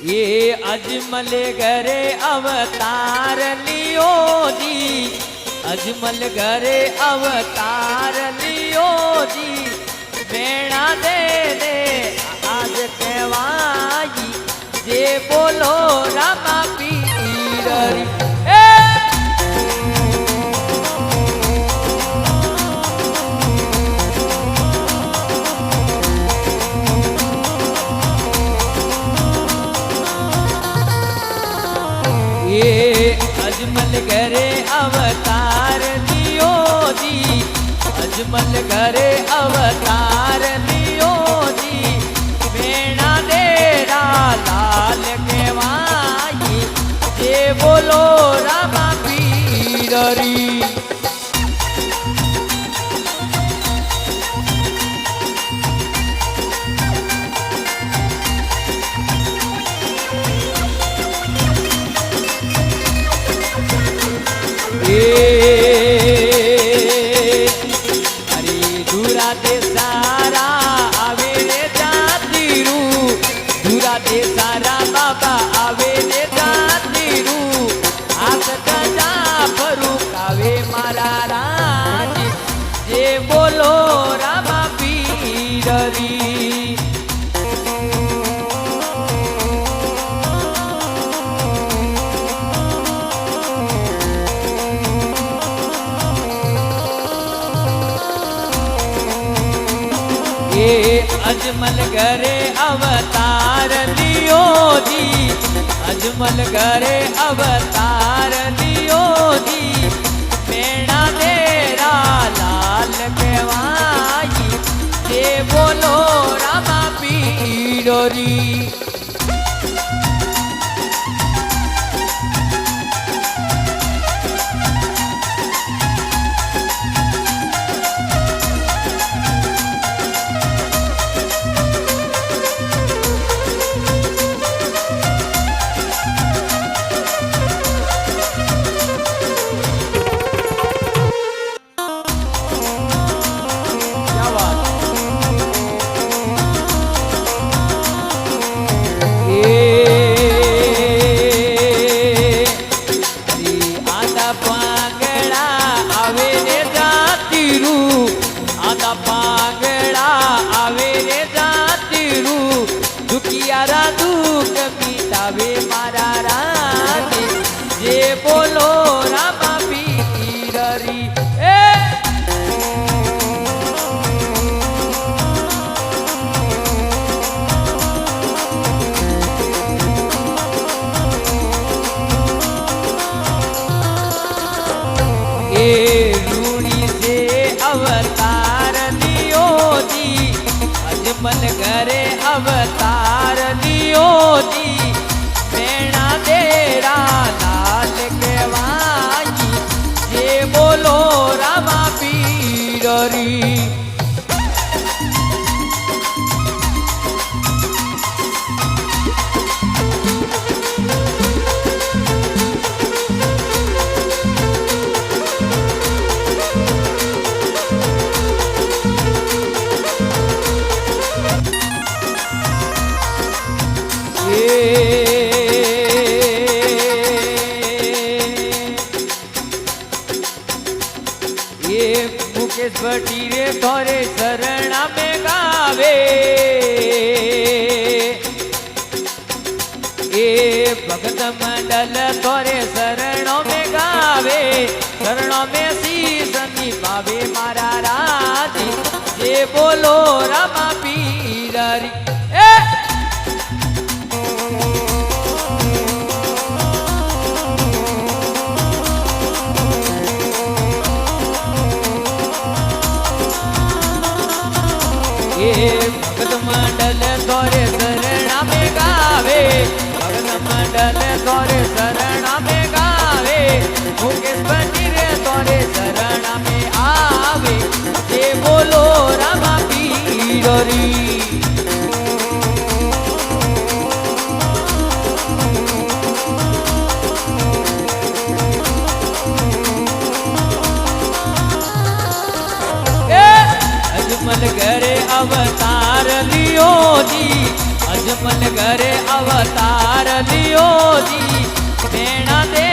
ये अजमल घरे अवतार लियो जी, अजमल घरे अवतार लियो जी। मेणा दे दे आज कहवाई जे बोलो रामा पीर। ये अजमल घरे अवतार लियो जी, अजमल घरे अवतार लियो जी। मेणा देरा लाल कहवाई जे बोलो रामा पीर। अरे दूरा दे सारा आवे रे जाती रू, दूरा दे सारा बाबा आवे रे जाती रू। हाथ गजा फरू कावे मारा राज जे बोलो रामा पीर। अजमल घरे अवतार लियो जी, अजमल घरे अवतार लियो जी। मेणा देरा लाल कहवाई जे बोलो रामा पीर। पांगड़ा आवे रे जाती रू, दुखियारा दुख मिटावे मारा राज जे बोलो रामा पीर। ए रूड़ी से अवतार लियो जी, अजमल घरे अवतार लियो जी। मेणा देरा लाल कहवाई जे बोलो रामा पीर। ये मुकेश भटीरे तोरे शरणा में गावे, ये भगत मंडल तोरे शरणों में गावे। शरणों में शीश निभावे मारा राज जे बोलो रामा पीर। भगत मंडल तोरे शरणा में गावे, भगत मंडल तोरे शरणा में गावे। मुकेश भटीरे तोरे शरणा में आवे जे बोलो रामा पीर। अजमल घरे अवतार लियो जी, अजमल घरे अवतार પાયલિયો જી મેણા દે